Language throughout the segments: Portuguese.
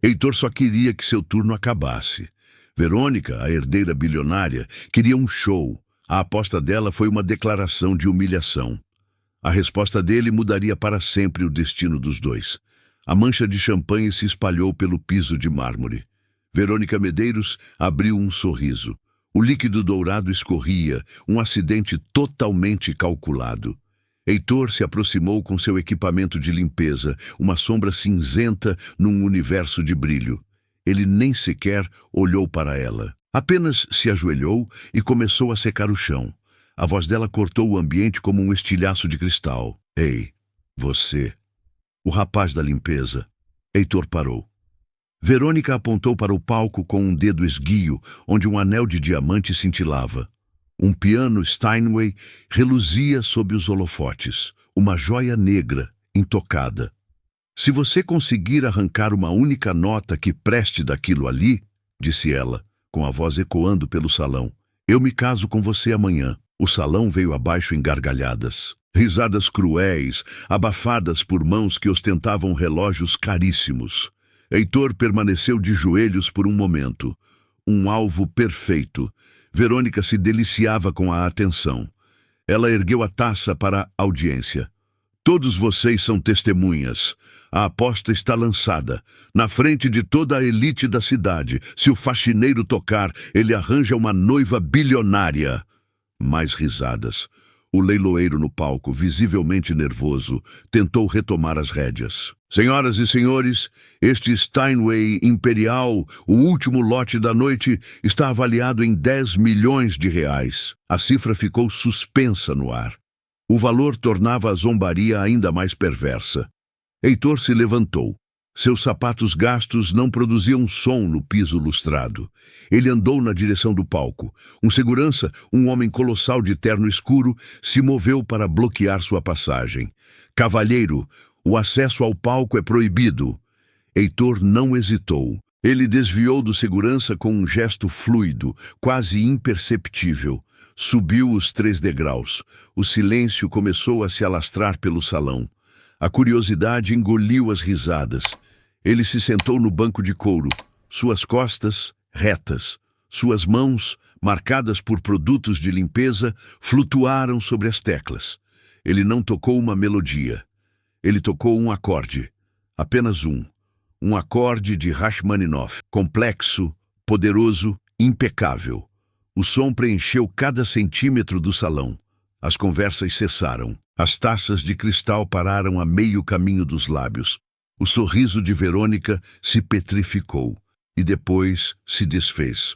Heitor só queria que seu turno acabasse. Verônica, a herdeira bilionária, queria um show. A aposta dela foi uma declaração de humilhação. A resposta dele mudaria para sempre o destino dos dois. A mancha de champanhe se espalhou pelo piso de mármore. Verônica Medeiros abriu um sorriso. O líquido dourado escorria, um acidente totalmente calculado. Heitor se aproximou com seu equipamento de limpeza, uma sombra cinzenta num universo de brilho. Ele nem sequer olhou para ela. Apenas se ajoelhou e começou a secar o chão. A voz dela cortou o ambiente como um estilhaço de cristal. Ei, você. O rapaz da limpeza. Heitor parou. Verônica apontou para o palco com um dedo esguio, onde um anel de diamante cintilava. Um piano Steinway reluzia sob os holofotes, uma joia negra, intocada. Se você conseguir arrancar uma única nota que preste daquilo ali, disse ela, com a voz ecoando pelo salão, eu me caso com você amanhã. O salão veio abaixo em gargalhadas. Risadas cruéis, abafadas por mãos que ostentavam relógios caríssimos. Heitor permaneceu de joelhos por um momento. Um alvo perfeito. Verônica se deliciava com a atenção. Ela ergueu a taça para a audiência. Todos vocês são testemunhas. A aposta está lançada. Na frente de toda a elite da cidade. Se o faxineiro tocar, ele arranja uma noiva bilionária. Mais risadas. O leiloeiro no palco, visivelmente nervoso, tentou retomar as rédeas. Senhoras e senhores, este Steinway Imperial, o último lote da noite, está avaliado em 10 milhões de reais. A cifra ficou suspensa no ar. O valor tornava a zombaria ainda mais perversa. Heitor se levantou. Seus sapatos gastos não produziam som no piso lustrado. Ele andou na direção do palco. Um segurança, um homem colossal de terno escuro, se moveu para bloquear sua passagem. Cavalheiro, o acesso ao palco é proibido. Heitor não hesitou. Ele desviou do segurança com um gesto fluido, quase imperceptível. Subiu os 3 degraus. O silêncio começou a se alastrar pelo salão. A curiosidade engoliu as risadas. Ele se sentou no banco de couro, suas costas retas, suas mãos, marcadas por produtos de limpeza, flutuaram sobre as teclas. Ele não tocou uma melodia. Ele tocou um acorde, apenas um. Um acorde de Rachmaninoff, complexo, poderoso, impecável. O som preencheu cada centímetro do salão. As conversas cessaram. As taças de cristal pararam a meio caminho dos lábios. O sorriso de Verônica se petrificou e depois se desfez.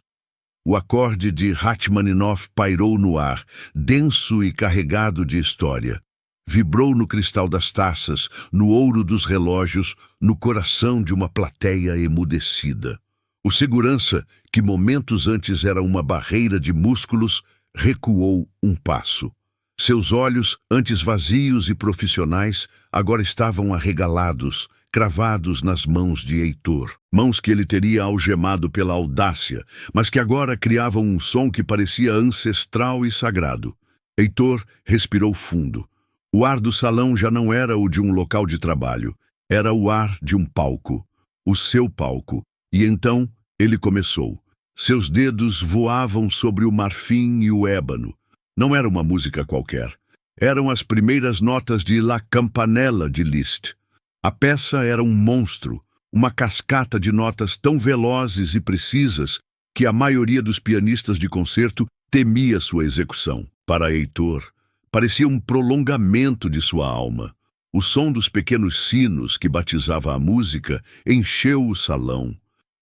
O acorde de Rachmaninoff pairou no ar, denso e carregado de história. Vibrou no cristal das taças, no ouro dos relógios, no coração de uma plateia emudecida. O segurança, que momentos antes era uma barreira de músculos, recuou um passo. Seus olhos, antes vazios e profissionais, agora estavam arregalados, cravados nas mãos de Heitor. Mãos que ele teria algemado pela audácia, mas que agora criavam um som que parecia ancestral e sagrado. Heitor respirou fundo. O ar do salão já não era o de um local de trabalho. Era o ar de um palco. O seu palco. E então ele começou. Seus dedos voavam sobre o marfim e o ébano. Não era uma música qualquer. Eram as primeiras notas de La Campanella de Liszt. A peça era um monstro, uma cascata de notas tão velozes e precisas que a maioria dos pianistas de concerto temia sua execução. Para Heitor, parecia um prolongamento de sua alma. O som dos pequenos sinos que batizava a música encheu o salão.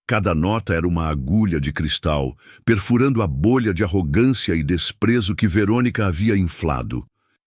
Cada nota era uma agulha de cristal, perfurando a bolha de arrogância e desprezo que Verônica havia inflado.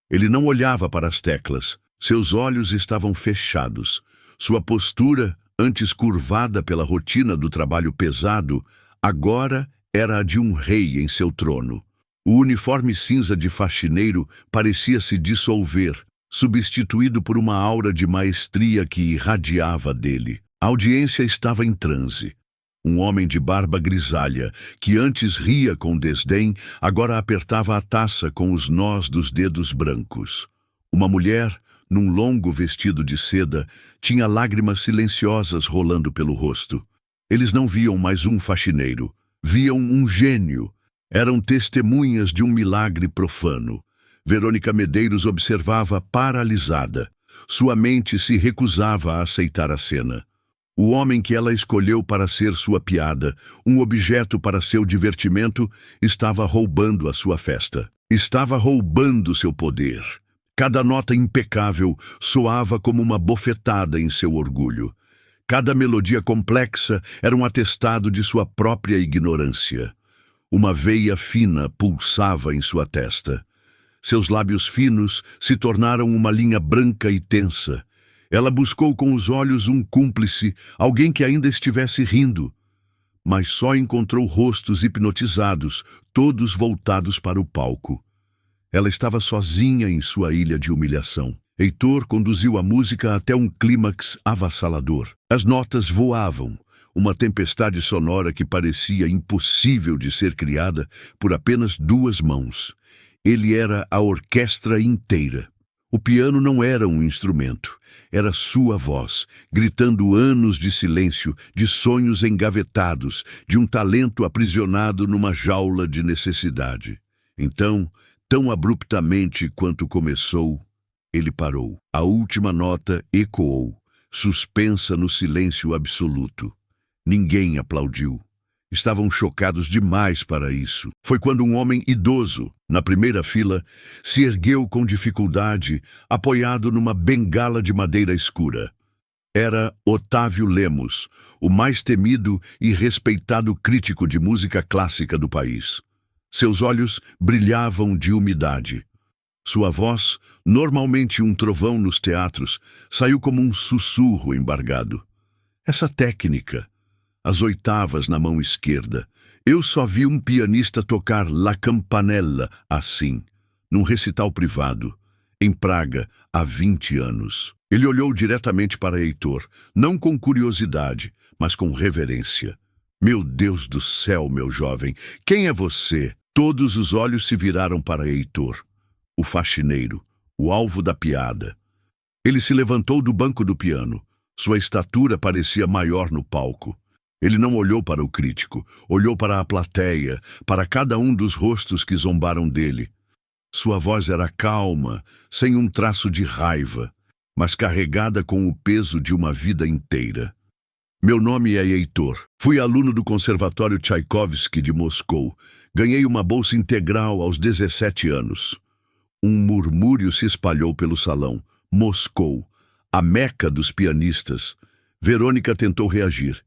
Ele não olhava para as teclas. Seus olhos estavam fechados. Sua postura, antes curvada pela rotina do trabalho pesado, agora era a de um rei em seu trono. O uniforme cinza de faxineiro parecia se dissolver, substituído por uma aura de maestria que irradiava dele. A audiência estava em transe. Um homem de barba grisalha, que antes ria com desdém, agora apertava a taça com os nós dos dedos brancos. Uma mulher, num longo vestido de seda, tinha lágrimas silenciosas rolando pelo rosto. Eles não viam mais um faxineiro, viam um gênio. Eram testemunhas de um milagre profano. Verônica Medeiros observava paralisada. Sua mente se recusava a aceitar a cena. O homem que ela escolheu para ser sua piada, um objeto para seu divertimento, estava roubando a sua festa. Estava roubando seu poder. Cada nota impecável soava como uma bofetada em seu orgulho. Cada melodia complexa era um atestado de sua própria ignorância. Uma veia fina pulsava em sua testa. Seus lábios finos se tornaram uma linha branca e tensa. Ela buscou com os olhos um cúmplice, alguém que ainda estivesse rindo. Mas só encontrou rostos hipnotizados, todos voltados para o palco. Ela estava sozinha em sua ilha de humilhação. Heitor conduziu a música até um clímax avassalador. As notas voavam, uma tempestade sonora que parecia impossível de ser criada por apenas duas mãos. Ele era a orquestra inteira. O piano não era um instrumento, era sua voz, gritando anos de silêncio, de sonhos engavetados, de um talento aprisionado numa jaula de necessidade. Então, tão abruptamente quanto começou, ele parou. A última nota ecoou, suspensa no silêncio absoluto. Ninguém aplaudiu. Estavam chocados demais para isso. Foi quando um homem idoso, na primeira fila, se ergueu com dificuldade, apoiado numa bengala de madeira escura. Era Otávio Lemos, o mais temido e respeitado crítico de música clássica do país. Seus olhos brilhavam de umidade. Sua voz, normalmente um trovão nos teatros, saiu como um sussurro embargado. Essa técnica, as oitavas na mão esquerda. Eu só vi um pianista tocar La Campanella assim, num recital privado, em Praga, há 20 anos. Ele olhou diretamente para Heitor, não com curiosidade, mas com reverência. Meu Deus do céu, meu jovem, quem é você? Todos os olhos se viraram para Heitor, o faxineiro, o alvo da piada. Ele se levantou do banco do piano. Sua estatura parecia maior no palco. Ele não olhou para o crítico, olhou para a plateia, para cada um dos rostos que zombaram dele. Sua voz era calma, sem um traço de raiva, mas carregada com o peso de uma vida inteira. Meu nome é Heitor. Fui aluno do Conservatório Tchaikovsky de Moscou. Ganhei uma bolsa integral aos 17 anos. Um murmúrio se espalhou pelo salão. Moscou, a meca dos pianistas. Verônica tentou reagir.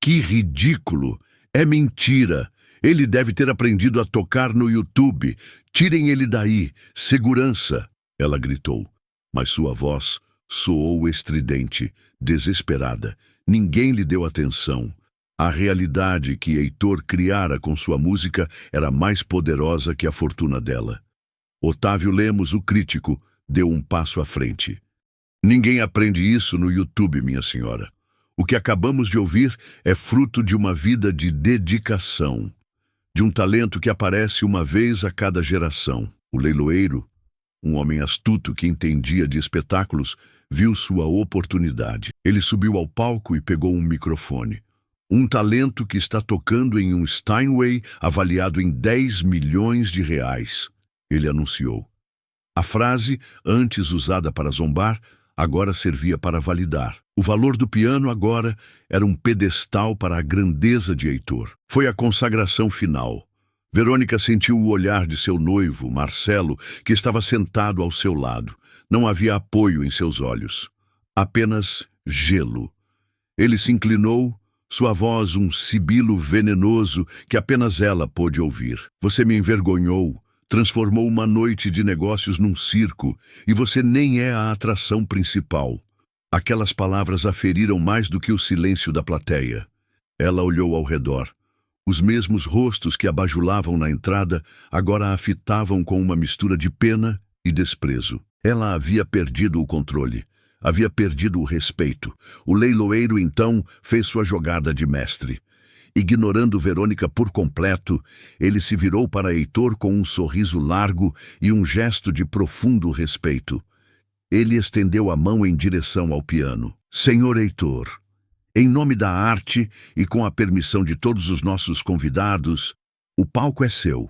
Que ridículo! É mentira! Ele deve ter aprendido a tocar no YouTube. Tirem ele daí! Segurança! Ela gritou. Mas sua voz soou estridente, desesperada. Ninguém lhe deu atenção. A realidade que Heitor criara com sua música era mais poderosa que a fortuna dela. Otávio Lemos, o crítico, deu um passo à frente. Ninguém aprende isso no YouTube, minha senhora. O que acabamos de ouvir é fruto de uma vida de dedicação, de um talento que aparece uma vez a cada geração. O leiloeiro, um homem astuto que entendia de espetáculos, viu sua oportunidade. Ele subiu ao palco e pegou um microfone. Um talento que está tocando em um Steinway avaliado em 10 milhões de reais. Ele anunciou. A frase, antes usada para zombar, agora servia para validar. O valor do piano agora era um pedestal para a grandeza de Heitor. Foi a consagração final. Verônica sentiu o olhar de seu noivo, Marcelo, que estava sentado ao seu lado. Não havia apoio em seus olhos. Apenas gelo. Ele se inclinou, sua voz um sibilo venenoso que apenas ela pôde ouvir. Você me envergonhou. Transformou uma noite de negócios num circo, e você nem é a atração principal. Aquelas palavras a feriram mais do que o silêncio da plateia. Ela olhou ao redor. Os mesmos rostos que a bajulavam na entrada agora a fitavam com uma mistura de pena e desprezo. Ela havia perdido o controle. Havia perdido o respeito. O leiloeiro, então, fez sua jogada de mestre. Ignorando Verônica por completo, ele se virou para Heitor com um sorriso largo e um gesto de profundo respeito. Ele estendeu a mão em direção ao piano. Senhor Heitor, em nome da arte e com a permissão de todos os nossos convidados, o palco é seu.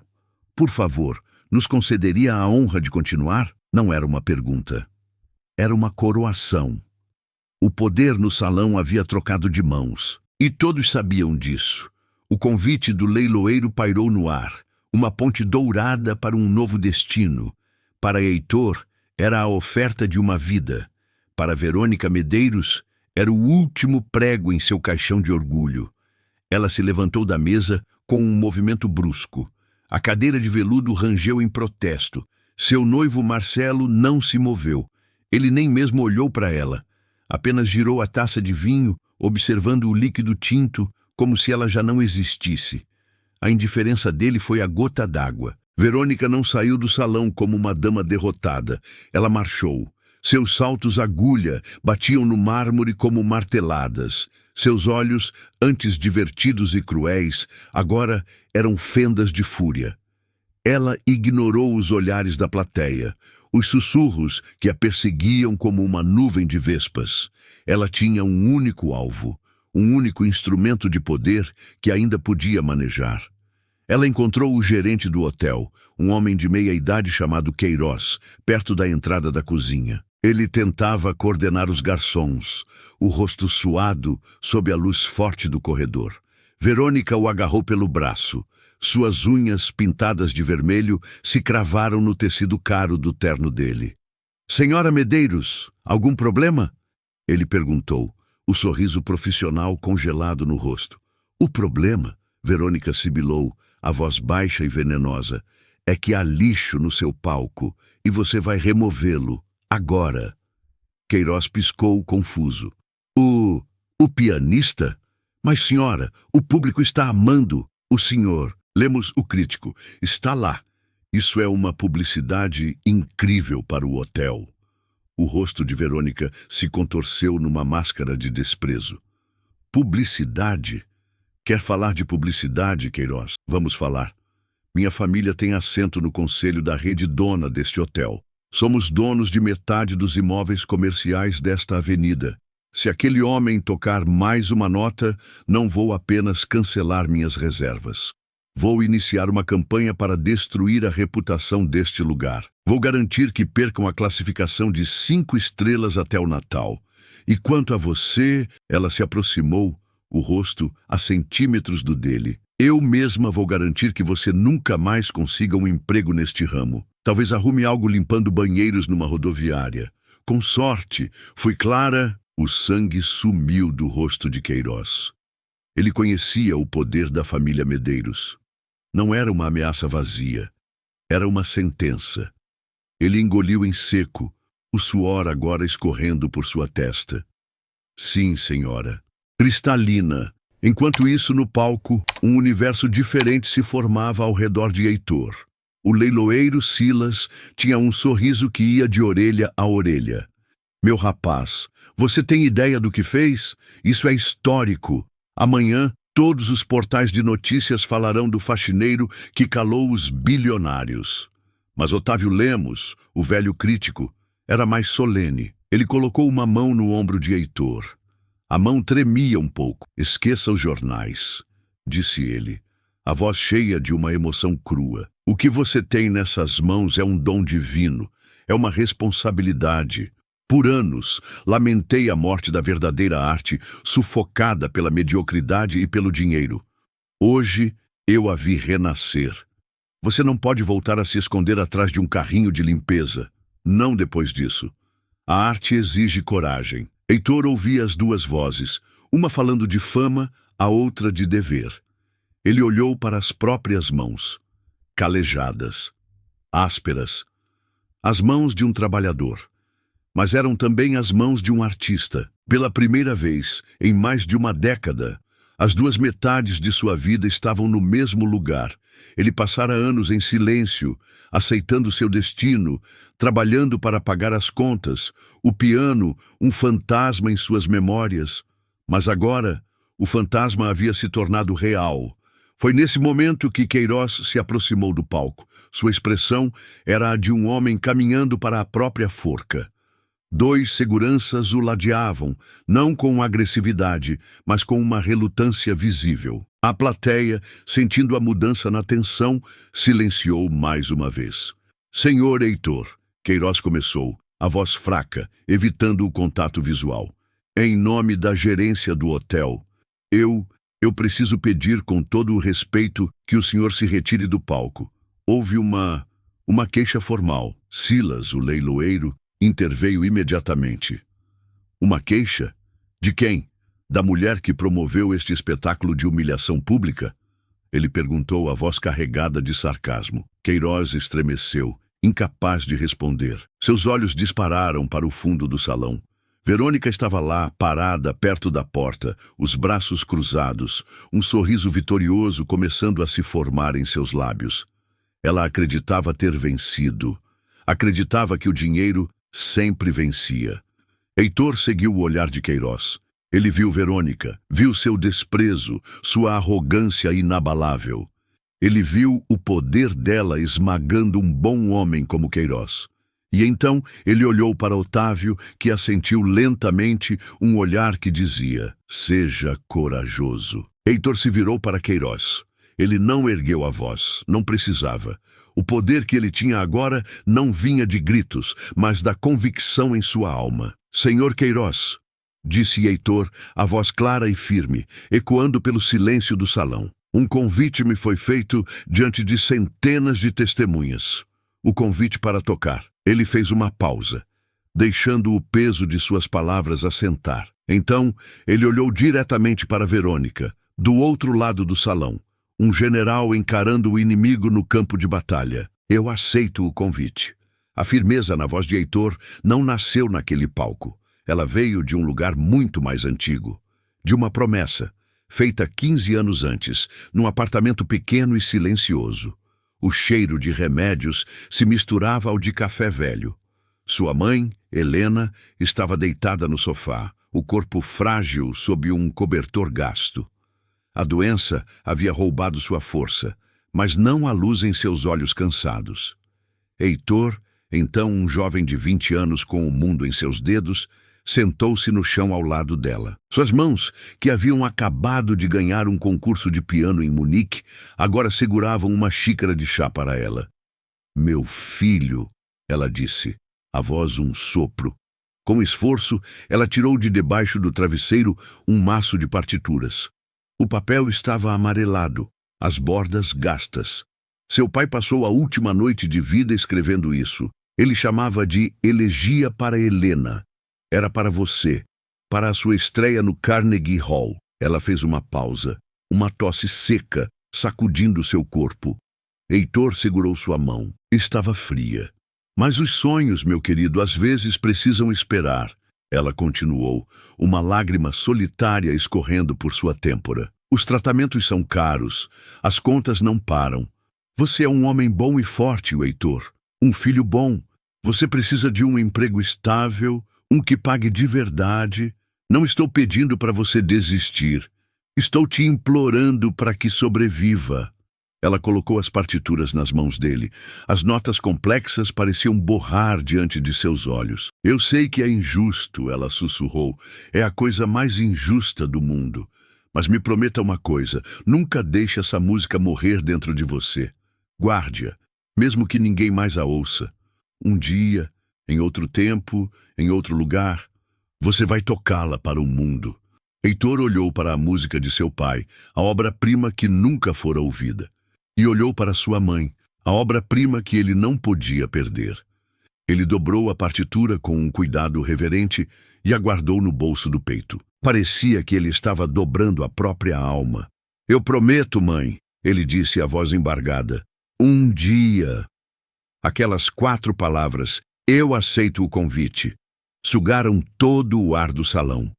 Por favor, nos concederia a honra de continuar? Não era uma pergunta. Era uma coroação. O poder no salão havia trocado de mãos. E todos sabiam disso. O convite do leiloeiro pairou no ar. Uma ponte dourada para um novo destino. Para Heitor, era a oferta de uma vida. Para Verônica Medeiros, era o último prego em seu caixão de orgulho. Ela se levantou da mesa com um movimento brusco. A cadeira de veludo rangeu em protesto. Seu noivo Marcelo não se moveu. Ele nem mesmo olhou para ela. Apenas girou a taça de vinho, observando o líquido tinto, como se ela já não existisse. A indiferença dele foi a gota d'água. Verônica não saiu do salão como uma dama derrotada. Ela marchou. Seus saltos agulha batiam no mármore como marteladas. Seus olhos, antes divertidos e cruéis, agora eram fendas de fúria. Ela ignorou os olhares da plateia, os sussurros que a perseguiam como uma nuvem de vespas. Ela tinha um único alvo, um único instrumento de poder que ainda podia manejar. Ela encontrou o gerente do hotel, um homem de meia-idade chamado Queiroz, perto da entrada da cozinha. Ele tentava coordenar os garçons, o rosto suado sob a luz forte do corredor. Verônica o agarrou pelo braço. Suas unhas, pintadas de vermelho, se cravaram no tecido caro do terno dele. Senhora Medeiros, algum problema? Ele perguntou, o sorriso profissional congelado no rosto. O problema, Verônica sibilou, a voz baixa e venenosa, é que há lixo no seu palco e você vai removê-lo, agora. Queiroz piscou, confuso. O pianista? Mas, senhora, o público está amando. O senhor, lemos o crítico, está lá. Isso é uma publicidade incrível para o hotel. O rosto de Verônica se contorceu numa máscara de desprezo. Publicidade? Quer falar de publicidade, Queiroz? Vamos falar. Minha família tem assento no conselho da rede dona deste hotel. Somos donos de metade dos imóveis comerciais desta avenida. Se aquele homem tocar mais uma nota, não vou apenas cancelar minhas reservas. Vou iniciar uma campanha para destruir a reputação deste lugar. Vou garantir que percam a classificação de 5 estrelas até o Natal. E quanto a você, ela se aproximou, o rosto a centímetros do dele. Eu mesma vou garantir que você nunca mais consiga um emprego neste ramo. Talvez arrume algo limpando banheiros numa rodoviária. Com sorte, fui clara, o sangue sumiu do rosto de Queiroz. Ele conhecia o poder da família Medeiros. Não era uma ameaça vazia. Era uma sentença. Ele engoliu em seco, o suor agora escorrendo por sua testa. Sim, senhora. Cristalina. Enquanto isso, no palco, um universo diferente se formava ao redor de Heitor. O leiloeiro Silas tinha um sorriso que ia de orelha a orelha. Meu rapaz, você tem ideia do que fez? Isso é histórico. Amanhã, todos os portais de notícias falarão do faxineiro que calou os bilionários. Mas Otávio Lemos, o velho crítico, era mais solene. Ele colocou uma mão no ombro de Heitor. A mão tremia um pouco. Esqueça os jornais, disse ele, a voz cheia de uma emoção crua. O que você tem nessas mãos é um dom divino, é uma responsabilidade. Por anos, lamentei a morte da verdadeira arte, sufocada pela mediocridade e pelo dinheiro. Hoje, eu a vi renascer. Você não pode voltar a se esconder atrás de um carrinho de limpeza. Não depois disso. A arte exige coragem. Heitor ouvia as duas vozes, uma falando de fama, a outra de dever. Ele olhou para as próprias mãos, calejadas, ásperas, as mãos de um trabalhador. Mas eram também as mãos de um artista. Pela primeira vez, em mais de uma década, as duas metades de sua vida estavam no mesmo lugar. Ele passara anos em silêncio, aceitando seu destino, trabalhando para pagar as contas, o piano, um fantasma em suas memórias. Mas agora, o fantasma havia se tornado real. Foi nesse momento que Queiroz se aproximou do palco. Sua expressão era a de um homem caminhando para a própria forca. Dois seguranças o ladeavam, não com agressividade, mas com uma relutância visível. A plateia, sentindo a mudança na tensão, silenciou mais uma vez. Senhor Heitor, Queiroz começou, a voz fraca, evitando o contato visual. Em nome da gerência do hotel, eu preciso pedir com todo o respeito que o senhor se retire do palco. Houve uma queixa formal. Silas, o leiloeiro, interveio imediatamente. Uma queixa? De quem? Da mulher que promoveu este espetáculo de humilhação pública? Ele perguntou, a voz carregada de sarcasmo. Queiroz estremeceu, incapaz de responder. Seus olhos dispararam para o fundo do salão. Verônica estava lá, parada, perto da porta, os braços cruzados, um sorriso vitorioso começando a se formar em seus lábios. Ela acreditava ter vencido. Acreditava que o dinheiro sempre vencia. Heitor seguiu o olhar de Queiroz. Ele viu Verônica, viu seu desprezo, sua arrogância inabalável. Ele viu o poder dela esmagando um bom homem como Queiroz. E então ele olhou para Otávio, que assentiu lentamente, um olhar que dizia: seja corajoso. Heitor se virou para Queiroz. Ele não ergueu a voz, não precisava. O poder que ele tinha agora não vinha de gritos, mas da convicção em sua alma. Senhor Queiroz, disse Heitor, a voz clara e firme, ecoando pelo silêncio do salão. Um convite me foi feito diante de centenas de testemunhas. O convite para tocar. Ele fez uma pausa, deixando o peso de suas palavras assentar. Então, ele olhou diretamente para Verônica, do outro lado do salão. Um general encarando o inimigo no campo de batalha. Eu aceito o convite. A firmeza na voz de Heitor não nasceu naquele palco. Ela veio de um lugar muito mais antigo. De uma promessa, feita 15 anos antes, num apartamento pequeno e silencioso. O cheiro de remédios se misturava ao de café velho. Sua mãe, Helena, estava deitada no sofá, o corpo frágil sob um cobertor gasto. A doença havia roubado sua força, mas não a luz em seus olhos cansados. Heitor, então um jovem de 20 anos com o mundo em seus dedos, sentou-se no chão ao lado dela. Suas mãos, que haviam acabado de ganhar um concurso de piano em Munique, agora seguravam uma xícara de chá para ela. Meu filho, ela disse, a voz um sopro. Com esforço, ela tirou de debaixo do travesseiro um maço de partituras. O papel estava amarelado, as bordas gastas. Seu pai passou a última noite de vida escrevendo isso. Ele chamava de Elegia para Helena. Era para você, para a sua estreia no Carnegie Hall. Ela fez uma pausa, uma tosse seca, sacudindo seu corpo. Heitor segurou sua mão. Estava fria. Mas os sonhos, meu querido, às vezes precisam esperar. Ela continuou, uma lágrima solitária escorrendo por sua têmpora. Os tratamentos são caros, as contas não param. Você é um homem bom e forte, Heitor. Um filho bom. Você precisa de um emprego estável, um que pague de verdade. Não estou pedindo para você desistir. Estou te implorando para que sobreviva. Ela colocou as partituras nas mãos dele. As notas complexas pareciam borrar diante de seus olhos. Eu sei que é injusto, ela sussurrou. É a coisa mais injusta do mundo. Mas me prometa uma coisa, nunca deixe essa música morrer dentro de você. Guarde-a, mesmo que ninguém mais a ouça. Um dia, em outro tempo, em outro lugar, você vai tocá-la para o mundo. Heitor olhou para a música de seu pai, a obra-prima que nunca fora ouvida. E olhou para sua mãe, a obra-prima que ele não podia perder. Ele dobrou a partitura com um cuidado reverente e a guardou no bolso do peito. Parecia que ele estava dobrando a própria alma. Eu prometo, mãe, ele disse, a voz embargada. Um dia. Aquelas 4 palavras, eu aceito o convite, sugaram todo o ar do salão.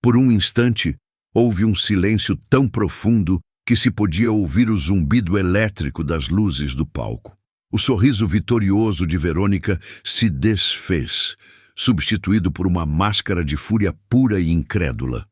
Por um instante, houve um silêncio tão profundo que se podia ouvir o zumbido elétrico das luzes do palco. O sorriso vitorioso de Verônica se desfez, substituído por uma máscara de fúria pura e incrédula.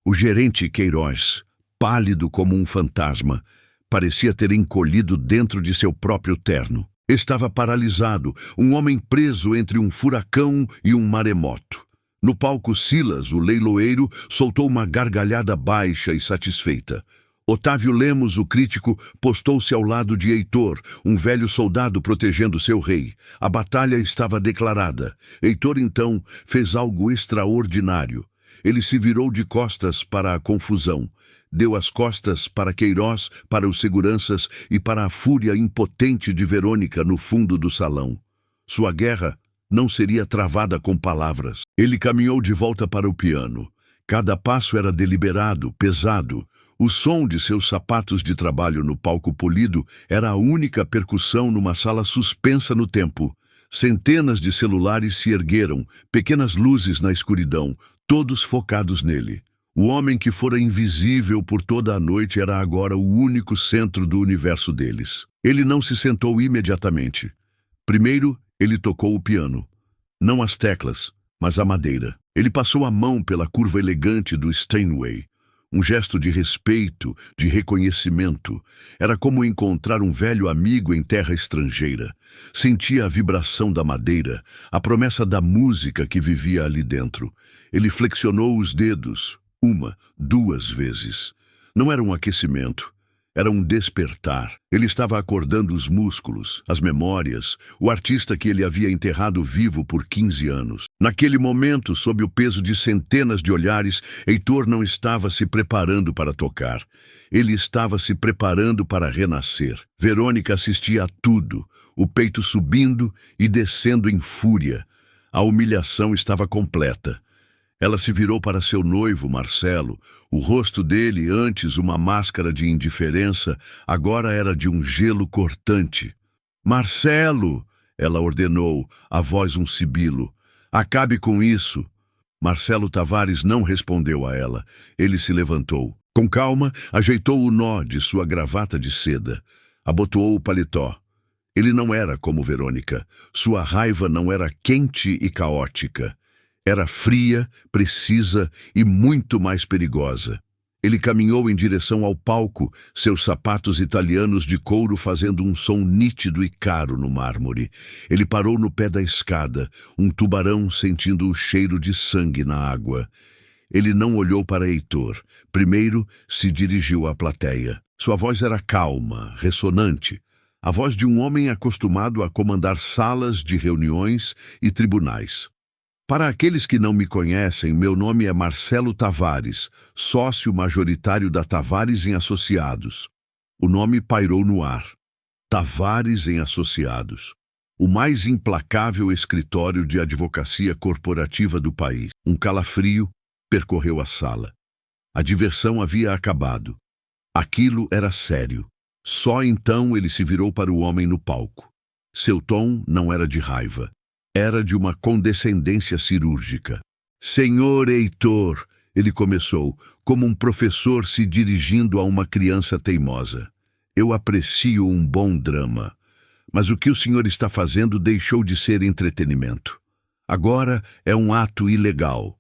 O gerente Queiroz, pálido como um fantasma, parecia ter encolhido dentro de seu próprio terno. Estava paralisado, um homem preso entre um furacão e um maremoto. No palco, Silas, o leiloeiro, soltou uma gargalhada baixa e satisfeita. Otávio Lemos, o crítico, postou-se ao lado de Heitor, um velho soldado protegendo seu rei. A batalha estava declarada. Heitor, então, fez algo extraordinário. Ele se virou de costas para a confusão. Deu as costas para Queiroz, para os seguranças e para a fúria impotente de Verônica no fundo do salão. Sua guerra não seria travada com palavras. Ele caminhou de volta para o piano. Cada passo era deliberado, pesado. O som de seus sapatos de trabalho no palco polido era a única percussão numa sala suspensa no tempo. Centenas de celulares se ergueram, pequenas luzes na escuridão, todos focados nele. O homem que fora invisível por toda a noite era agora o único centro do universo deles. Ele não se sentou imediatamente. Primeiro, ele tocou o piano. Não as teclas, mas a madeira. Ele passou a mão pela curva elegante do Steinway. Um gesto de respeito, de reconhecimento. Era como encontrar um velho amigo em terra estrangeira. Sentia a vibração da madeira, a promessa da música que vivia ali dentro. Ele flexionou os dedos, 1, 2 vezes. Não era um aquecimento, era um despertar. Ele estava acordando os músculos, as memórias, o artista que ele havia enterrado vivo por 15 anos. Naquele momento, sob o peso de centenas de olhares, Heitor não estava se preparando para tocar. Ele estava se preparando para renascer. Verônica assistia a tudo, o peito subindo e descendo em fúria. A humilhação estava completa. Ela se virou para seu noivo, Marcelo. O rosto dele, antes uma máscara de indiferença, agora era de um gelo cortante. «Marcelo!» ela ordenou, a voz um sibilo. «Acabe com isso!» Marcelo Tavares não respondeu a ela. Ele se levantou. Com calma, ajeitou o nó de sua gravata de seda. Abotoou o paletó. Ele não era como Verônica. Sua raiva não era quente e caótica. Era fria, precisa e muito mais perigosa. Ele caminhou em direção ao palco, seus sapatos italianos de couro fazendo um som nítido e caro no mármore. Ele parou no pé da escada, um tubarão sentindo o cheiro de sangue na água. Ele não olhou para Heitor. Primeiro, se dirigiu à plateia. Sua voz era calma, ressonante. A voz de um homem acostumado a comandar salas de reuniões e tribunais. Para aqueles que não me conhecem, meu nome é Marcelo Tavares, sócio majoritário da Tavares em Associados. O nome pairou no ar. Tavares em Associados. O mais implacável escritório de advocacia corporativa do país. Um calafrio percorreu a sala. A diversão havia acabado. Aquilo era sério. Só então ele se virou para o homem no palco. Seu tom não era de raiva. Era de uma condescendência cirúrgica. «Senhor Heitor», ele começou, como um professor se dirigindo a uma criança teimosa. «Eu aprecio um bom drama, mas o que o senhor está fazendo deixou de ser entretenimento. Agora é um ato ilegal.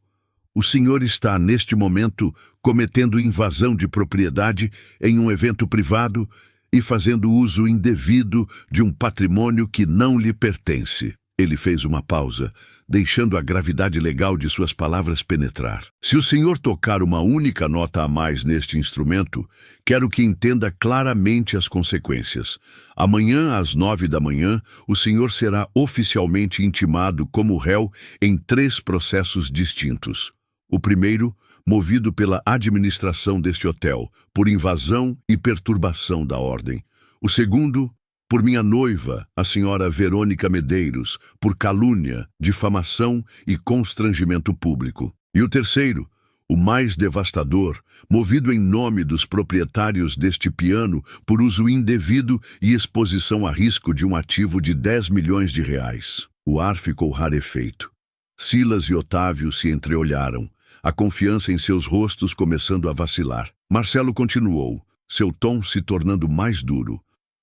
O senhor está, neste momento, cometendo invasão de propriedade em um evento privado e fazendo uso indevido de um patrimônio que não lhe pertence». Ele fez uma pausa, deixando a gravidade legal de suas palavras penetrar. Se o senhor tocar uma única nota a mais neste instrumento, quero que entenda claramente as consequências. Amanhã, às 9 da manhã, o senhor será oficialmente intimado como réu em 3 processos distintos. O primeiro, movido pela administração deste hotel, por invasão e perturbação da ordem. O segundo, por minha noiva, a senhora Verônica Medeiros, por calúnia, difamação e constrangimento público. E o terceiro, o mais devastador, movido em nome dos proprietários deste piano por uso indevido e exposição a risco de um ativo de 10 milhões de reais. O ar ficou rarefeito. Silas e Otávio se entreolharam, a confiança em seus rostos começando a vacilar. Marcelo continuou, seu tom se tornando mais duro.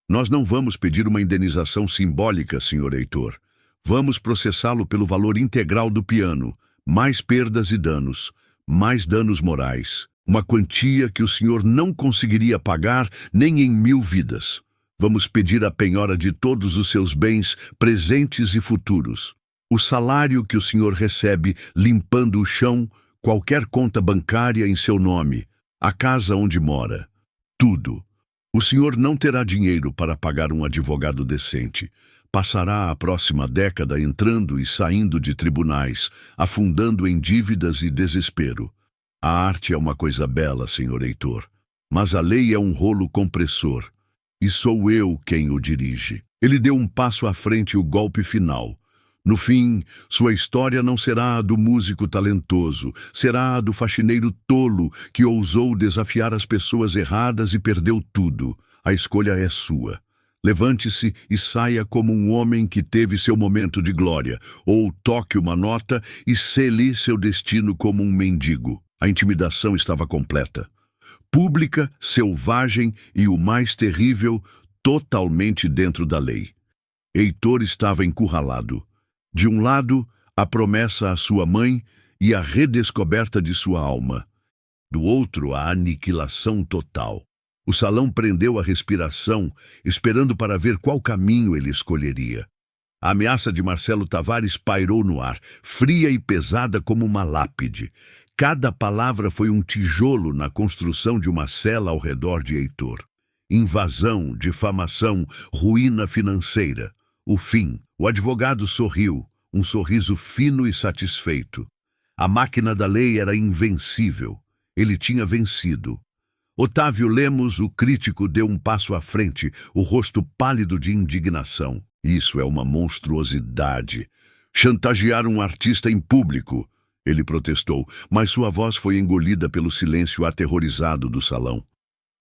Nós não vamos pedir uma indenização simbólica, senhor Heitor. Vamos processá-lo pelo valor integral do piano, mais perdas e danos, mais danos morais. Uma quantia que o senhor não conseguiria pagar nem em 1000 vidas. Vamos pedir a penhora de todos os seus bens, presentes e futuros. O salário que o senhor recebe limpando o chão, qualquer conta bancária em seu nome, a casa onde mora. Tudo. O senhor não terá dinheiro para pagar um advogado decente. Passará a próxima década entrando e saindo de tribunais, afundando em dívidas e desespero. A arte é uma coisa bela, senhor Heitor, mas a lei é um rolo compressor, e sou eu quem o dirige. Ele deu um passo à frente, o golpe final. No fim, sua história não será a do músico talentoso, será a do faxineiro tolo que ousou desafiar as pessoas erradas e perdeu tudo. A escolha é sua. Levante-se e saia como um homem que teve seu momento de glória, ou toque uma nota e sele seu destino como um mendigo. A intimidação estava completa. Pública, selvagem e, o mais terrível, totalmente dentro da lei. Heitor estava encurralado. De um lado, a promessa à sua mãe e a redescoberta de sua alma. Do outro, a aniquilação total. O salão prendeu a respiração, esperando para ver qual caminho ele escolheria. A ameaça de Marcelo Tavares pairou no ar, fria e pesada como uma lápide. Cada palavra foi um tijolo na construção de uma cela ao redor de Heitor. Invasão, difamação, ruína financeira. O fim. O advogado sorriu, um sorriso fino e satisfeito. A máquina da lei era invencível. Ele tinha vencido. Otávio Lemos, o crítico, deu um passo à frente, o rosto pálido de indignação. Isso é uma monstruosidade. Chantagear um artista em público, ele protestou, mas sua voz foi engolida pelo silêncio aterrorizado do salão.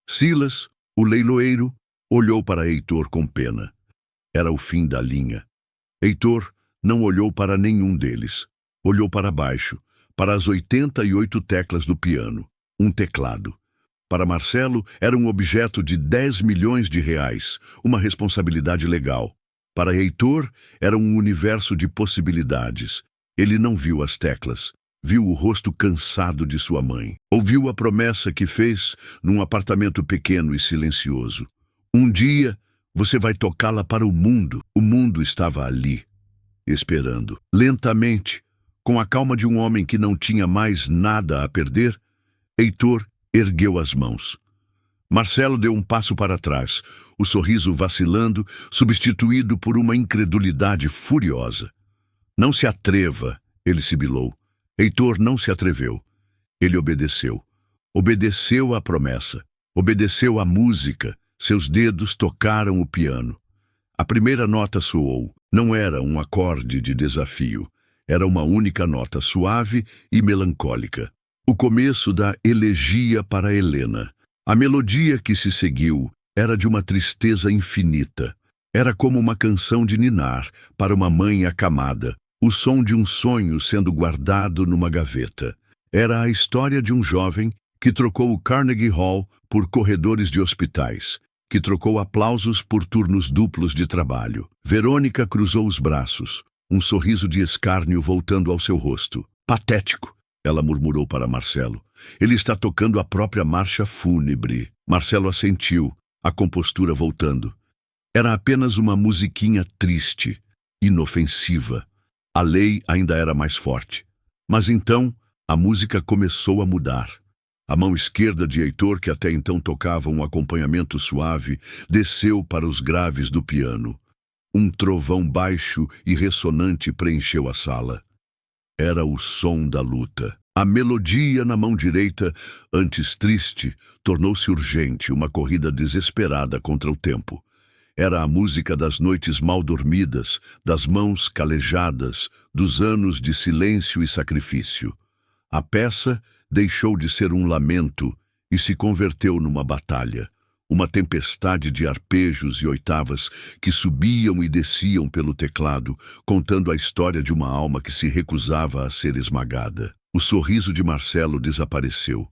Silas, o leiloeiro, olhou para Heitor com pena. Era o fim da linha. Heitor não olhou para nenhum deles. Olhou para baixo, para as 88 teclas do piano, um teclado. Para Marcelo, era um objeto de 10 milhões de reais, uma responsabilidade legal. Para Heitor, era um universo de possibilidades. Ele não viu as teclas, viu o rosto cansado de sua mãe. Ouviu a promessa que fez num apartamento pequeno e silencioso. Um dia, você vai tocá-la para o mundo. O mundo estava ali, esperando. Lentamente, com a calma de um homem que não tinha mais nada a perder, Heitor ergueu as mãos. Marcelo deu um passo para trás, o sorriso vacilando, substituído por uma incredulidade furiosa. Não se atreva, ele sibilou. Heitor não se atreveu. Ele obedeceu. Obedeceu à promessa. Obedeceu à música. Seus dedos tocaram o piano. A primeira nota soou. Não era um acorde de desafio. Era uma única nota suave e melancólica. O começo da elegia para Helena. A melodia que se seguiu era de uma tristeza infinita. Era como uma canção de ninar para uma mãe acamada, o som de um sonho sendo guardado numa gaveta. Era a história de um jovem que trocou o Carnegie Hall por corredores de hospitais, que trocou aplausos por turnos duplos de trabalho. Verônica cruzou os braços, um sorriso de escárnio voltando ao seu rosto. Patético, ela murmurou para Marcelo. Ele está tocando a própria marcha fúnebre. Marcelo assentiu, a compostura voltando. Era apenas uma musiquinha triste, inofensiva. A lei ainda era mais forte. Mas então, a música começou a mudar. A mão esquerda de Heitor, que até então tocava um acompanhamento suave, desceu para os graves do piano. Um trovão baixo e ressonante preencheu a sala. Era o som da luta. A melodia na mão direita, antes triste, tornou-se urgente, uma corrida desesperada contra o tempo. Era a música das noites mal dormidas, das mãos calejadas, dos anos de silêncio e sacrifício. A peça deixou de ser um lamento e se converteu numa batalha, uma tempestade de arpejos e oitavas que subiam e desciam pelo teclado, contando a história de uma alma que se recusava a ser esmagada. O sorriso de Marcelo desapareceu.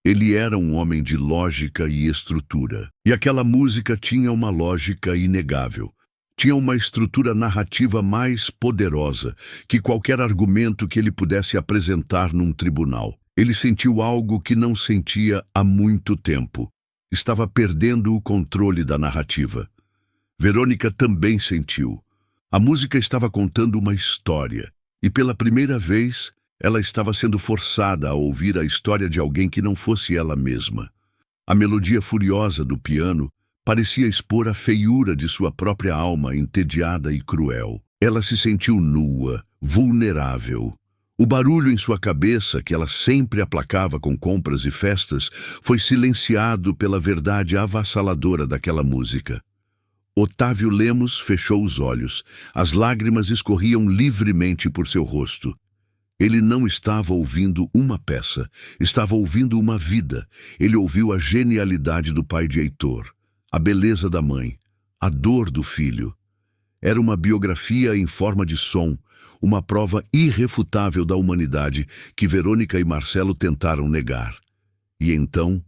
Ele era um homem de lógica e estrutura. E aquela música tinha uma lógica inegável. Tinha uma estrutura narrativa mais poderosa que qualquer argumento que ele pudesse apresentar num tribunal. Ele sentiu algo que não sentia há muito tempo. Estava perdendo o controle da narrativa. Verônica também sentiu. A música estava contando uma história, e pela primeira vez ela estava sendo forçada a ouvir a história de alguém que não fosse ela mesma. A melodia furiosa do piano parecia expor a feiura de sua própria alma entediada e cruel. Ela se sentiu nua, vulnerável. O barulho em sua cabeça, que ela sempre aplacava com compras e festas, foi silenciado pela verdade avassaladora daquela música. Otávio Lemos fechou os olhos. As lágrimas escorriam livremente por seu rosto. Ele não estava ouvindo uma peça, estava ouvindo uma vida. Ele ouviu a genialidade do pai de Heitor, a beleza da mãe, a dor do filho. Era uma biografia em forma de som, uma prova irrefutável da humanidade que Verônica e Marcelo tentaram negar. E então,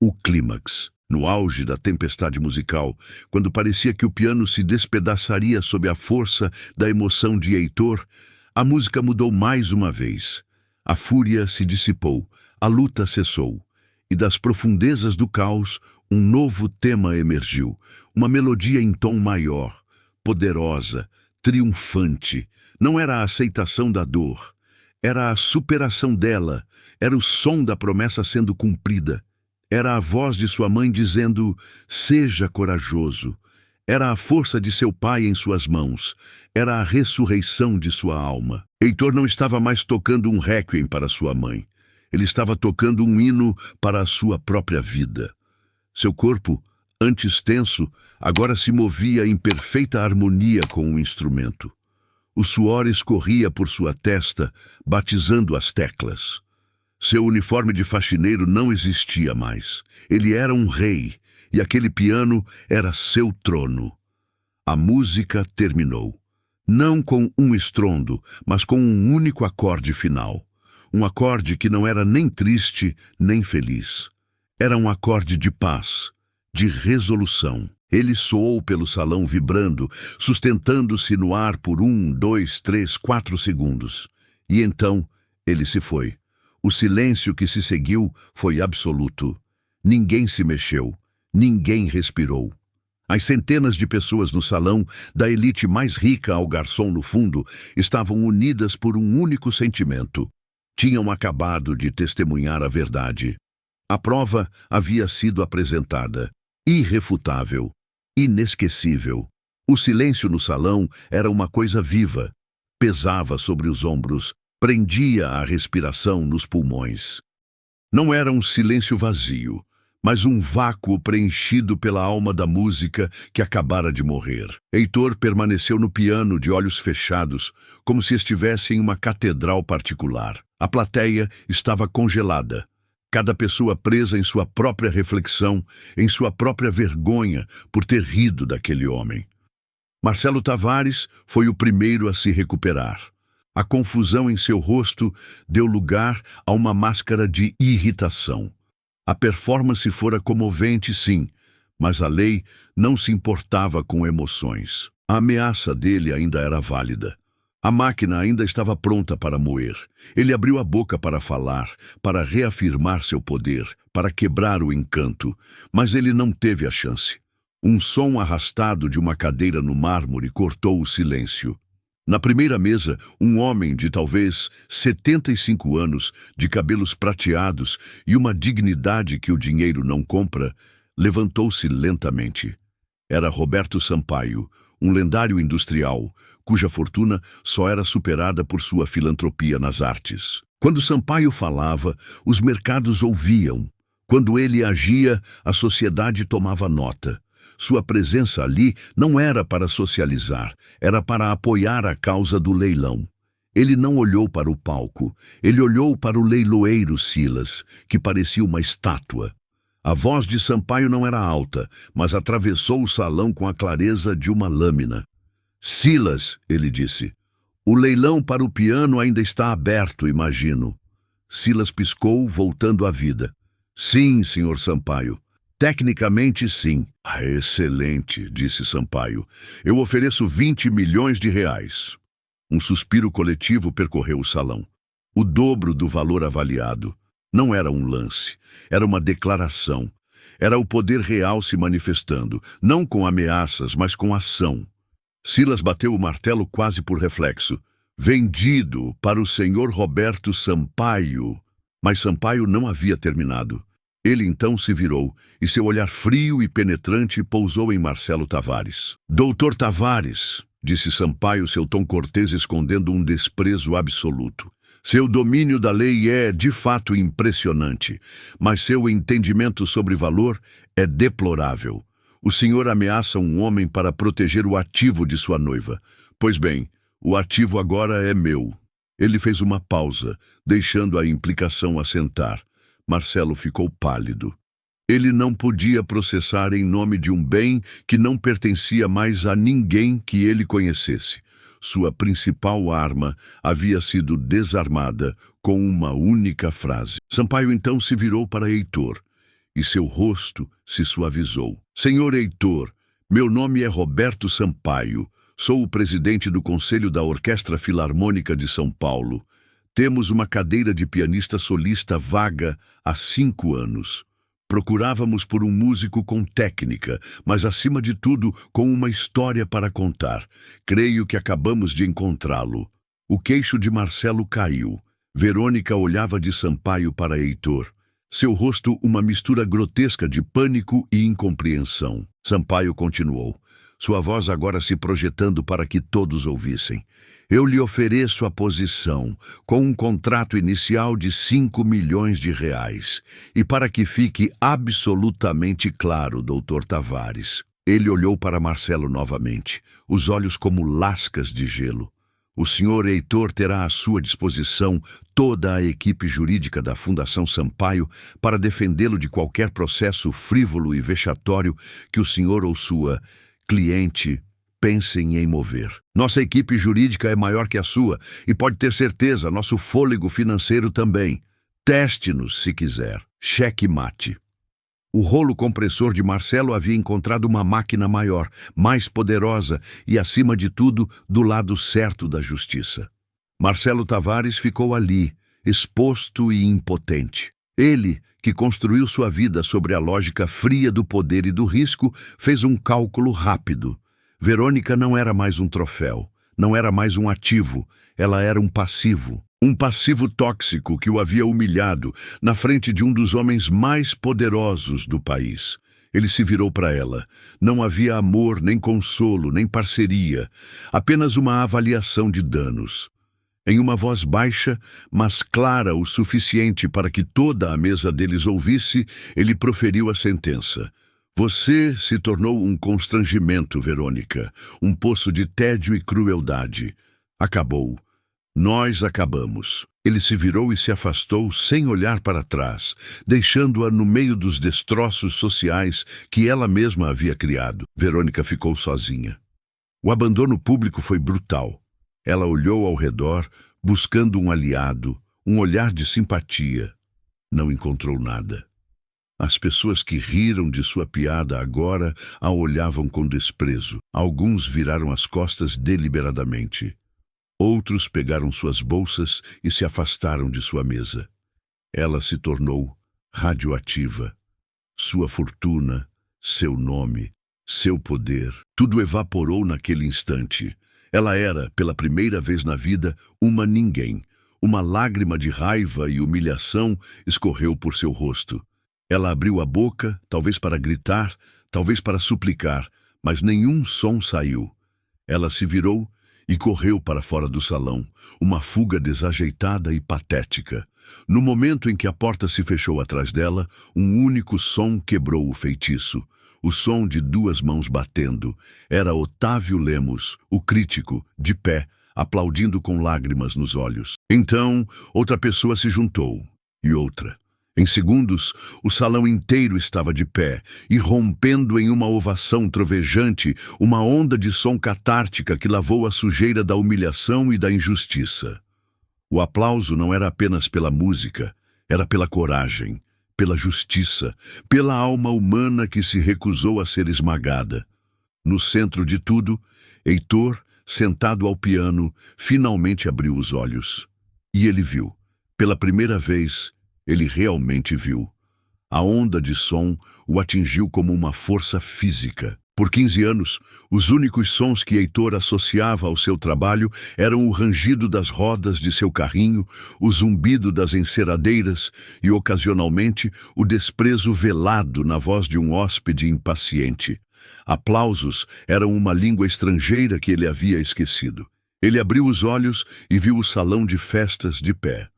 o clímax. No auge da tempestade musical, quando parecia que o piano se despedaçaria sob a força da emoção de Heitor, a música mudou mais uma vez. A fúria se dissipou, a luta cessou, e das profundezas do caos, um novo tema emergiu, uma melodia em tom maior, poderosa, triunfante. Não era a aceitação da dor, era a superação dela, era o som da promessa sendo cumprida. Era a voz de sua mãe dizendo, seja corajoso. Era a força de seu pai em suas mãos. Era a ressurreição de sua alma. Heitor não estava mais tocando um réquiem para sua mãe. Ele estava tocando um hino para a sua própria vida. Seu corpo, antes tenso, agora se movia em perfeita harmonia com o instrumento. O suor escorria por sua testa, batizando as teclas. Seu uniforme de faxineiro não existia mais. Ele era um rei, e aquele piano era seu trono. A música terminou. Não com um estrondo, mas com um único acorde final. Um acorde que não era nem triste, nem feliz. Era um acorde de paz, de resolução. Ele soou pelo salão vibrando, sustentando-se no ar por 1, 2, 3, 4 segundos. E então ele se foi. O silêncio que se seguiu foi absoluto. Ninguém se mexeu, ninguém respirou. As centenas de pessoas no salão, da elite mais rica ao garçom no fundo, estavam unidas por um único sentimento. Tinham acabado de testemunhar a verdade. A prova havia sido apresentada, irrefutável, inesquecível. O silêncio no salão era uma coisa viva, pesava sobre os ombros, prendia a respiração nos pulmões. Não era um silêncio vazio, mas um vácuo preenchido pela alma da música que acabara de morrer. Heitor permaneceu no piano de olhos fechados, como se estivesse em uma catedral particular. A plateia estava congelada, cada pessoa presa em sua própria reflexão, em sua própria vergonha por ter rido daquele homem. Marcelo Tavares foi o primeiro a se recuperar. A confusão em seu rosto deu lugar a uma máscara de irritação. A performance fora comovente, sim, mas a lei não se importava com emoções. A ameaça dele ainda era válida. A máquina ainda estava pronta para moer. Ele abriu a boca para falar, para reafirmar seu poder, para quebrar o encanto, mas ele não teve a chance. Um som arrastado de uma cadeira no mármore cortou o silêncio. Na primeira mesa, um homem de talvez 75 anos, de cabelos prateados e uma dignidade que o dinheiro não compra, levantou-se lentamente. Era Roberto Sampaio, um lendário industrial, cuja fortuna só era superada por sua filantropia nas artes. Quando Sampaio falava, os mercados ouviam. Quando ele agia, a sociedade tomava nota. Sua presença ali não era para socializar, era para apoiar a causa do leilão. Ele não olhou para o palco, ele olhou para o leiloeiro Silas, que parecia uma estátua. A voz de Sampaio não era alta, mas atravessou o salão com a clareza de uma lâmina. Silas, ele disse, o leilão para o piano ainda está aberto, imagino. Silas piscou, voltando à vida. Sim, senhor Sampaio. Tecnicamente, sim. Ah, excelente, disse Sampaio. Eu ofereço 20 milhões de reais. Um suspiro coletivo percorreu o salão. O dobro do valor avaliado. Não era um lance, era uma declaração. Era o poder real se manifestando, não com ameaças, mas com ação. Silas bateu o martelo quase por reflexo. Vendido para o senhor Roberto Sampaio. Mas Sampaio não havia terminado. Ele então se virou, e seu olhar frio e penetrante pousou em Marcelo Tavares. Doutor Tavares, disse Sampaio, seu tom cortês escondendo um desprezo absoluto. Seu domínio da lei é, de fato, impressionante, mas seu entendimento sobre valor é deplorável. O senhor ameaça um homem para proteger o ativo de sua noiva. Pois bem, o ativo agora é meu. Ele fez uma pausa, deixando a implicação assentar. Marcelo ficou pálido. Ele não podia processar em nome de um bem que não pertencia mais a ninguém que ele conhecesse. Sua principal arma havia sido desarmada com uma única frase. Sampaio então se virou para Heitor, e seu rosto se suavizou. Senhor Heitor, meu nome é Roberto Sampaio. Sou o presidente do Conselho da Orquestra Filarmônica de São Paulo. Temos uma cadeira de pianista solista vaga há 5 anos. Procurávamos por um músico com técnica, mas acima de tudo com uma história para contar. Creio que acabamos de encontrá-lo. O queixo de Marcelo caiu. Verônica olhava de Sampaio para Heitor. Seu rosto uma mistura grotesca de pânico e incompreensão. Sampaio continuou. Sua voz agora se projetando para que todos ouvissem. Eu lhe ofereço a posição, com um contrato inicial de 5 milhões de reais. E para que fique absolutamente claro, doutor Tavares. Ele olhou para Marcelo novamente, os olhos como lascas de gelo. O senhor Heitor terá à sua disposição toda a equipe jurídica da Fundação Sampaio para defendê-lo de qualquer processo frívolo e vexatório que o senhor ou sua cliente pensem em mover. Nossa equipe jurídica é maior que a sua e pode ter certeza, nosso fôlego financeiro também. Teste-nos, se quiser. Cheque mate. O rolo compressor de Marcelo havia encontrado uma máquina maior, mais poderosa e, acima de tudo, do lado certo da justiça. Marcelo Tavares ficou ali, exposto e impotente. Ele, que construiu sua vida sobre a lógica fria do poder e do risco, fez um cálculo rápido. Verônica não era mais um troféu, não era mais um ativo, ela era um passivo. Um passivo tóxico que o havia humilhado na frente de um dos homens mais poderosos do país. Ele se virou para ela. Não havia amor, nem consolo, nem parceria, apenas uma avaliação de danos. Em uma voz baixa, mas clara o suficiente para que toda a mesa deles ouvisse, ele proferiu a sentença. Você se tornou um constrangimento, Verônica, um poço de tédio e crueldade. Acabou. Nós acabamos. Ele se virou e se afastou sem olhar para trás, deixando-a no meio dos destroços sociais que ela mesma havia criado. Verônica ficou sozinha. O abandono público foi brutal. Ela olhou ao redor, buscando um aliado, um olhar de simpatia. Não encontrou nada. As pessoas que riram de sua piada agora a olhavam com desprezo. Alguns viraram as costas deliberadamente. Outros pegaram suas bolsas e se afastaram de sua mesa. Ela se tornou radioativa. Sua fortuna, seu nome, seu poder, tudo evaporou naquele instante. Ela era, pela primeira vez na vida, uma ninguém. Uma lágrima de raiva e humilhação escorreu por seu rosto. Ela abriu a boca, talvez para gritar, talvez para suplicar, mas nenhum som saiu. Ela se virou e correu para fora do salão, uma fuga desajeitada e patética. No momento em que a porta se fechou atrás dela, um único som quebrou o feitiço. O som de 2 mãos batendo. Era Otávio Lemos, o crítico, de pé, aplaudindo com lágrimas nos olhos. Então, outra pessoa se juntou, e outra. Em segundos, o salão inteiro estava de pé, e rompendo em uma ovação trovejante, uma onda de som catártica que lavou a sujeira da humilhação e da injustiça. O aplauso não era apenas pela música, era pela coragem, pela justiça, pela alma humana que se recusou a ser esmagada. No centro de tudo, Heitor, sentado ao piano, finalmente abriu os olhos. E ele viu. Pela primeira vez, ele realmente viu. A onda de som o atingiu como uma força física. Por 15 anos, os únicos sons que Heitor associava ao seu trabalho eram o rangido das rodas de seu carrinho, o zumbido das enceradeiras e, ocasionalmente, o desprezo velado na voz de um hóspede impaciente. Aplausos eram uma língua estrangeira que ele havia esquecido. Ele abriu os olhos e viu o salão de festas de pé.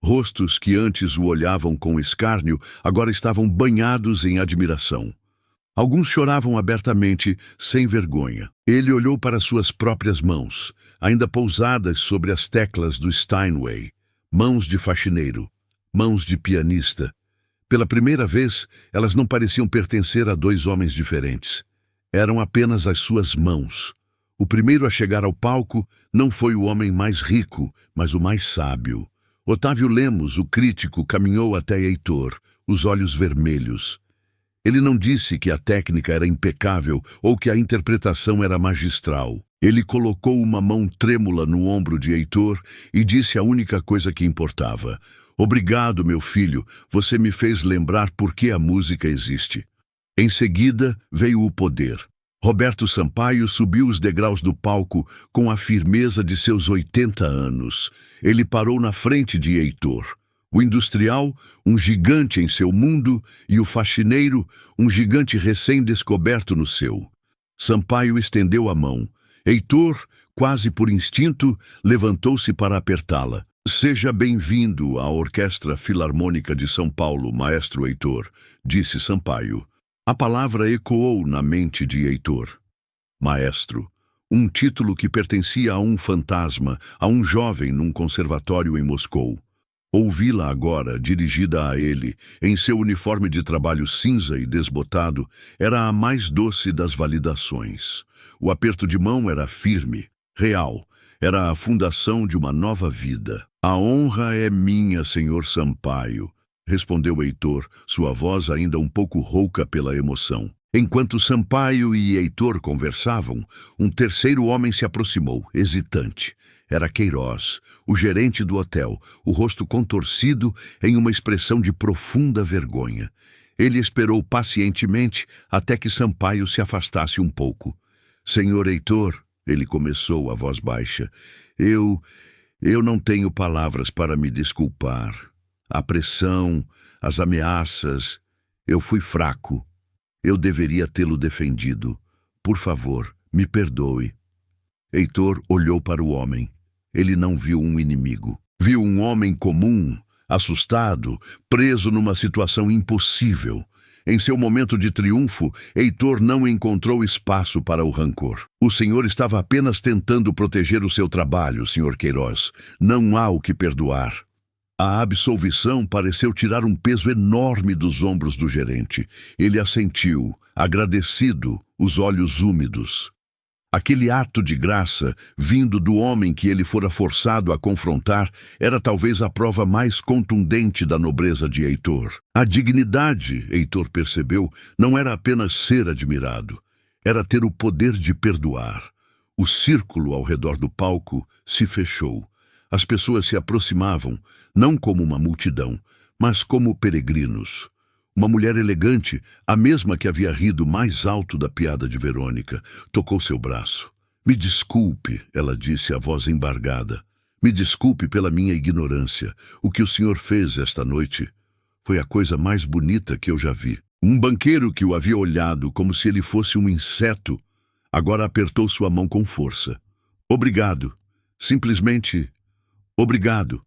Rostos que antes o olhavam com escárnio agora estavam banhados em admiração. Alguns choravam abertamente, sem vergonha. Ele olhou para suas próprias mãos, ainda pousadas sobre as teclas do Steinway. Mãos de faxineiro, mãos de pianista. Pela primeira vez, elas não pareciam pertencer a dois homens diferentes. Eram apenas as suas mãos. O primeiro a chegar ao palco não foi o homem mais rico, mas o mais sábio. Otávio Lemos, o crítico, caminhou até Heitor, os olhos vermelhos. Ele não disse que a técnica era impecável ou que a interpretação era magistral. Ele colocou uma mão trêmula no ombro de Heitor e disse a única coisa que importava. Obrigado, meu filho, você me fez lembrar por que a música existe. Em seguida, veio o poder. Roberto Sampaio subiu os degraus do palco com a firmeza de seus 80 anos. Ele parou na frente de Heitor. O industrial, um gigante em seu mundo, e o faxineiro, um gigante recém-descoberto no seu. Sampaio estendeu a mão. Heitor, quase por instinto, levantou-se para apertá-la. Seja bem-vindo à Orquestra Filarmônica de São Paulo, maestro Heitor, disse Sampaio. A palavra ecoou na mente de Heitor. Maestro, um título que pertencia a um fantasma, a um jovem num conservatório em Moscou. Ouvi-la agora, dirigida a ele, em seu uniforme de trabalho cinza e desbotado, era a mais doce das validações. O aperto de mão era firme, real, era a fundação de uma nova vida. A honra é minha, senhor Sampaio, respondeu Heitor, sua voz ainda um pouco rouca pela emoção. Enquanto Sampaio e Heitor conversavam, um terceiro homem se aproximou, hesitante. Era Queiroz, o gerente do hotel, o rosto contorcido em uma expressão de profunda vergonha. Ele esperou pacientemente até que Sampaio se afastasse um pouco. Senhor Heitor, ele começou, a voz baixa, eu não tenho palavras para me desculpar. A pressão, as ameaças, eu fui fraco. Eu deveria tê-lo defendido. Por favor, me perdoe. Heitor olhou para o homem. Ele não viu um inimigo. Viu um homem comum, assustado, preso numa situação impossível. Em seu momento de triunfo, Heitor não encontrou espaço para o rancor. O senhor estava apenas tentando proteger o seu trabalho, senhor Queiroz. Não há o que perdoar. A absolvição pareceu tirar um peso enorme dos ombros do gerente. Ele assentiu, agradecido, os olhos úmidos. Aquele ato de graça, vindo do homem que ele fora forçado a confrontar, era talvez a prova mais contundente da nobreza de Heitor. A dignidade, Heitor percebeu, não era apenas ser admirado, era ter o poder de perdoar. O círculo ao redor do palco se fechou. As pessoas se aproximavam, não como uma multidão, mas como peregrinos. Uma mulher elegante, a mesma que havia rido mais alto da piada de Verônica, tocou seu braço. Me desculpe, ela disse, a voz embargada. Me desculpe pela minha ignorância. O que o senhor fez esta noite foi a coisa mais bonita que eu já vi. Um banqueiro que o havia olhado como se ele fosse um inseto, agora apertou sua mão com força. Obrigado. Simplesmente, obrigado.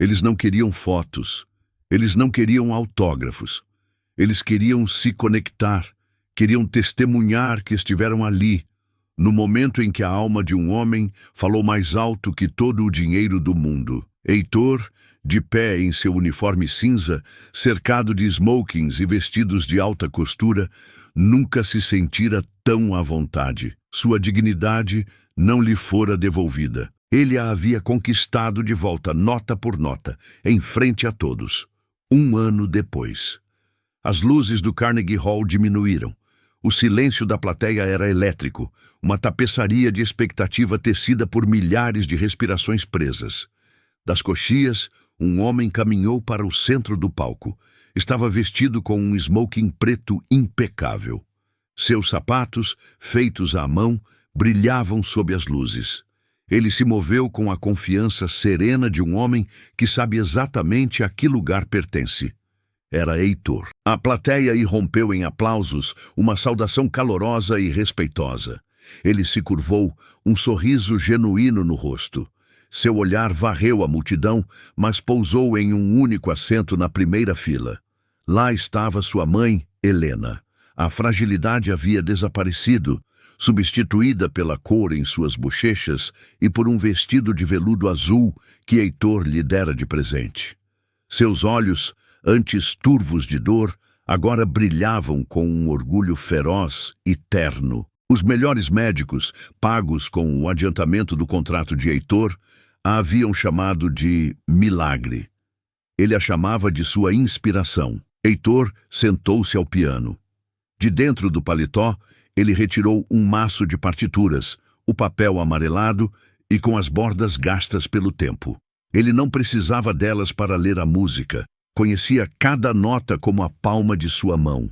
Eles não queriam fotos. Eles não queriam autógrafos. Eles queriam se conectar, queriam testemunhar que estiveram ali, no momento em que a alma de um homem falou mais alto que todo o dinheiro do mundo. Heitor, de pé em seu uniforme cinza, cercado de smokings e vestidos de alta costura, nunca se sentira tão à vontade. Sua dignidade não lhe fora devolvida. Ele a havia conquistado de volta, nota por nota, em frente a todos. 1 ano depois. As luzes do Carnegie Hall diminuíram. O silêncio da plateia era elétrico, uma tapeçaria de expectativa tecida por milhares de respirações presas. Das coxias, um homem caminhou para o centro do palco. Estava vestido com um smoking preto impecável. Seus sapatos, feitos à mão, brilhavam sob as luzes. Ele se moveu com a confiança serena de um homem que sabe exatamente a que lugar pertence. Era Heitor. A plateia irrompeu em aplausos, uma saudação calorosa e respeitosa. Ele se curvou, um sorriso genuíno no rosto. Seu olhar varreu a multidão, mas pousou em um único assento na primeira fila. Lá estava sua mãe, Helena. A fragilidade havia desaparecido, substituída pela cor em suas bochechas e por um vestido de veludo azul que Heitor lhe dera de presente. Seus olhos, antes turvos de dor, agora brilhavam com um orgulho feroz e terno. Os melhores médicos, pagos com o adiantamento do contrato de Heitor, a haviam chamado de milagre. Ele a chamava de sua inspiração. Heitor sentou-se ao piano. De dentro do paletó, ele retirou um maço de partituras, o papel amarelado e com as bordas gastas pelo tempo. Ele não precisava delas para ler a música. Conhecia cada nota como a palma de sua mão.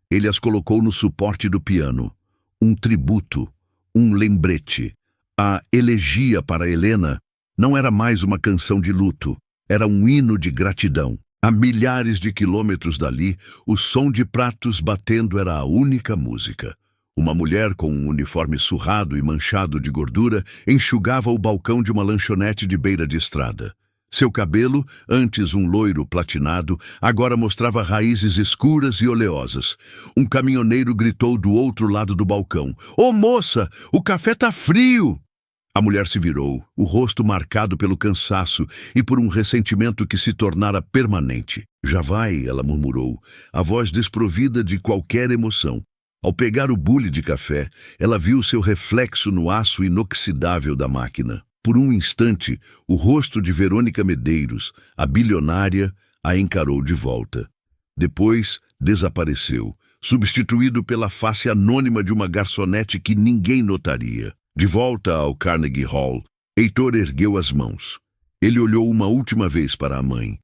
Ele as colocou no suporte do piano. Um tributo, um lembrete. A elegia para Helena não era mais uma canção de luto, era um hino de gratidão. A milhares de quilômetros dali, o som de pratos batendo era a única música. Uma mulher com um uniforme surrado e manchado de gordura enxugava o balcão de uma lanchonete de beira de estrada. Seu cabelo, antes um loiro platinado, agora mostrava raízes escuras e oleosas. Um caminhoneiro gritou do outro lado do balcão: "Ô moça, o café tá frio!" A mulher se virou, o rosto marcado pelo cansaço e por um ressentimento que se tornara permanente. "Já vai", ela murmurou, a voz desprovida de qualquer emoção. Ao pegar o bule de café, ela viu seu reflexo no aço inoxidável da máquina. Por um instante, o rosto de Verônica Medeiros, a bilionária, a encarou de volta. Depois, desapareceu, substituído pela face anônima de uma garçonete que ninguém notaria. De volta ao Carnegie Hall, Heitor ergueu as mãos. Ele olhou uma última vez para a mãe.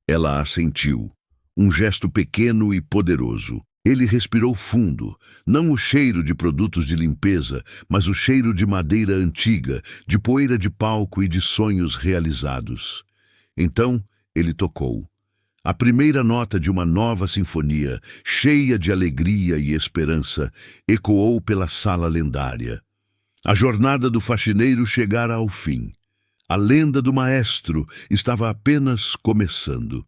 Ela assentiu, um gesto pequeno e poderoso. Ele respirou fundo, não o cheiro de produtos de limpeza, mas o cheiro de madeira antiga, de poeira de palco e de sonhos realizados. Então, ele tocou. A primeira nota de uma nova sinfonia, cheia de alegria e esperança, ecoou pela sala lendária. A jornada do faxineiro chegara ao fim. A lenda do maestro estava apenas começando.